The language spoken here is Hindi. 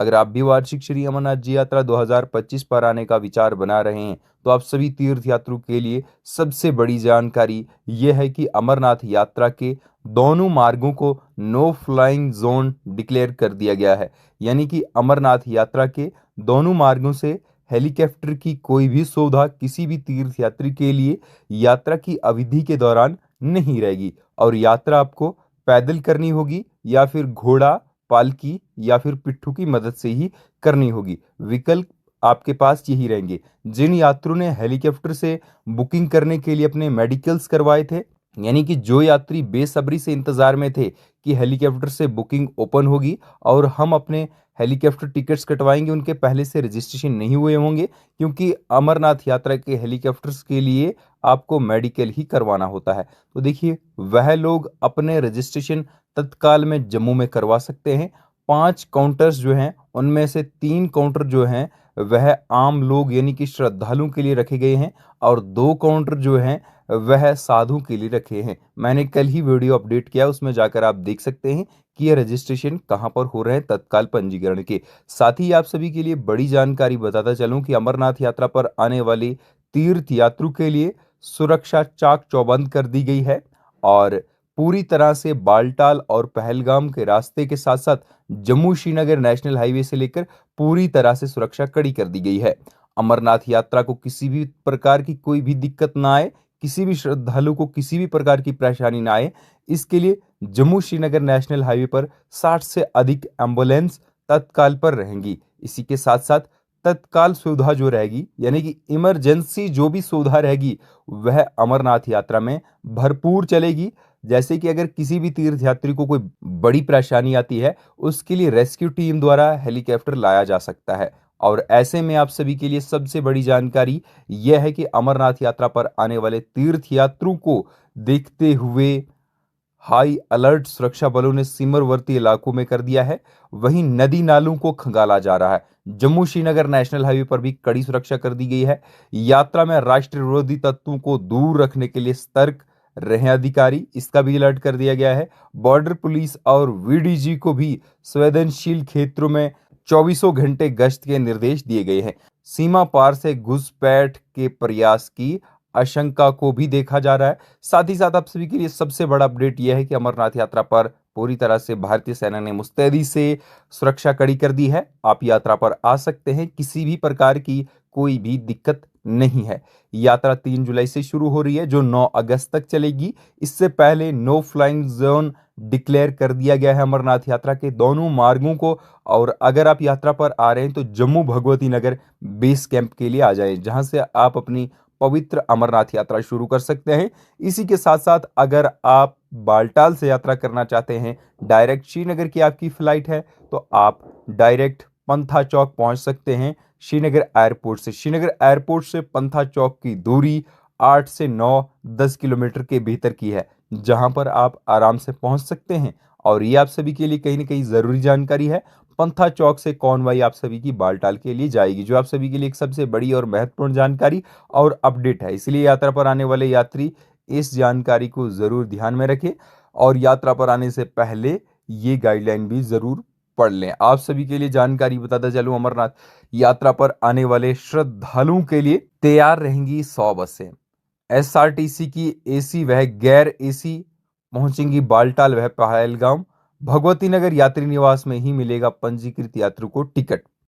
अगर आप भी वार्षिक श्री अमरनाथ जी यात्रा 2025 पर आने का विचार बना रहे हैं तो आप सभी तीर्थ यात्रियों के लिए सबसे बड़ी जानकारी यह है कि अमरनाथ यात्रा के दोनों मार्गों को नो फ्लाइंग जोन डिक्लेयर कर दिया गया है। यानी कि अमरनाथ यात्रा के दोनों मार्गों से हेलीकॉप्टर की कोई भी सुविधा किसी भी तीर्थ यात्री के लिए यात्रा की अवधि के दौरान नहीं रहेगी और यात्रा आपको पैदल करनी होगी या फिर घोड़ा, पालकी या फिर पिट्ठू की मदद से ही करनी होगी। विकल्प आपके पास यही रहेंगे। जिन यात्रियों ने हेलीकॉप्टर से बुकिंग करने के लिए अपने मेडिकल्स करवाए थे, यानी कि जो यात्री बेसब्री से इंतजार में थे कि हेलीकॉप्टर से बुकिंग ओपन होगी और हम अपने हेलीकॉप्टर टिकट्स कटवाएंगे, उनके पहले से रजिस्ट्रेशन नहीं हुए होंगे, क्योंकि अमरनाथ यात्रा के हेलीकॉप्टर्स के लिए आपको मेडिकल ही करवाना होता है। तो देखिए, वह लोग अपने रजिस्ट्रेशन तत्काल में जम्मू में करवा सकते हैं। 5 काउंटर्स जो हैं उनमें से 3 काउंटर जो हैं वह आम लोग यानी कि श्रद्धालुओं के लिए रखे गए हैं और 2 काउंटर जो हैं वह साधु के लिए रखे हैं। मैंने कल ही वीडियो अपडेट किया, उसमें जाकर आप देख सकते हैं कि यह रजिस्ट्रेशन कहाँ पर हो रहे हैं तत्काल पंजीकरण के। साथ ही आप सभी के लिए बड़ी जानकारी बताता चलूं कि अमरनाथ यात्रा पर आने वाले तीर्थ यात्रियों के लिए सुरक्षा चाक चौबंद कर दी गई है और पूरी तरह से बालटाल और पहलगाम के रास्ते के साथ साथ जम्मू श्रीनगर नेशनल हाईवे से लेकर पूरी तरह से सुरक्षा कड़ी कर दी गई है। अमरनाथ यात्रा को किसी भी प्रकार की कोई भी दिक्कत ना आए, किसी भी श्रद्धालु को किसी भी प्रकार की परेशानी ना आए, इसके लिए जम्मू श्रीनगर नेशनल हाईवे पर 60 से अधिक एम्बुलेंस तत्काल पर रहेंगी। इसी के साथ साथ तत्काल सुविधा जो रहेगी यानी कि इमरजेंसी जो भी सुविधा रहेगी वह अमरनाथ यात्रा में भरपूर चलेगी। जैसे कि अगर किसी भी तीर्थ यात्री को कोई बड़ी परेशानी आती है, उसके लिए रेस्क्यू टीम द्वारा हेलीकॉप्टर लाया जा सकता है। और ऐसे में आप सभी के लिए सबसे बड़ी जानकारी यह है कि अमरनाथ यात्रा पर आने वाले तीर्थ यात्रियों को देखते हुए हाई अलर्ट सुरक्षा बलों ने सीमावर्ती इलाकों में कर दिया है। वहीं नदी नालों को खंगाला जा रहा है। जम्मू श्रीनगर नेशनल हाईवे पर भी कड़ी सुरक्षा कर दी गई है। यात्रा में राष्ट्र विरोधी तत्वों को दूर रखने के लिए सतर्क रहे अधिकारी, इसका भी अलर्ट कर दिया गया है। बॉर्डर पुलिस और वीडीजी को भी संवेदनशील क्षेत्रों में चौबीसों घंटे गश्त के निर्देश दिए गए हैं। सीमा पार से घुसपैठ के प्रयास की आशंका को भी देखा जा रहा है। साथ ही साथ आप सभी के लिए सबसे बड़ा अपडेट यह है कि अमरनाथ यात्रा पर पूरी तरह से भारतीय सेना ने मुस्तैदी से सुरक्षा कड़ी कर दी है। आप यात्रा पर आ सकते हैं, किसी भी प्रकार की कोई भी दिक्कत नहीं है। यात्रा 3 जुलाई से शुरू हो रही है जो 9 अगस्त तक चलेगी। इससे पहले नो फ्लाइंग जोन डिक्लेयर कर दिया गया है अमरनाथ यात्रा के दोनों मार्गों को। और अगर आप यात्रा पर आ रहे हैं तो जम्मू भगवती नगर बेस कैंप के लिए आ जाएं, जहां से आप अपनी पवित्र अमरनाथ यात्रा शुरू कर सकते हैं। इसी के साथ साथ अगर आप बालटाल से यात्रा करना चाहते हैं, डायरेक्ट श्रीनगर की आपकी फ्लाइट है, तो आप डायरेक्ट पंथा चौक पहुंच सकते हैं श्रीनगर एयरपोर्ट से। श्रीनगर एयरपोर्ट से पंथा चौक की दूरी 8 से 9-10 किलोमीटर के भीतर की है, जहां पर आप आराम से पहुंच सकते हैं। और ये आप सभी के लिए कहीं ना कहीं जरूरी जानकारी है। पंथा चौक से कॉनवाई आप सभी की बालटाल के लिए जाएगी, जो आप सभी के लिए एक सबसे बड़ी और महत्वपूर्ण जानकारी और अपडेट है। इसलिए यात्रा पर आने वाले यात्री इस जानकारी को जरूर ध्यान में रखें और यात्रा पर आने से पहले ये गाइडलाइन भी जरूर पढ़ लें। आप सभी के लिए जानकारी बताता चलूं, अमरनाथ यात्रा पर आने वाले श्रद्धालुओं के लिए तैयार रहेंगी 100 बसें। एसआरटीसी की एसी वह गैर एसी पहुंचेंगी बालटाल वह पहलगाम। भगवती नगर यात्री निवास में ही मिलेगा पंजीकृत यात्रियों को टिकट।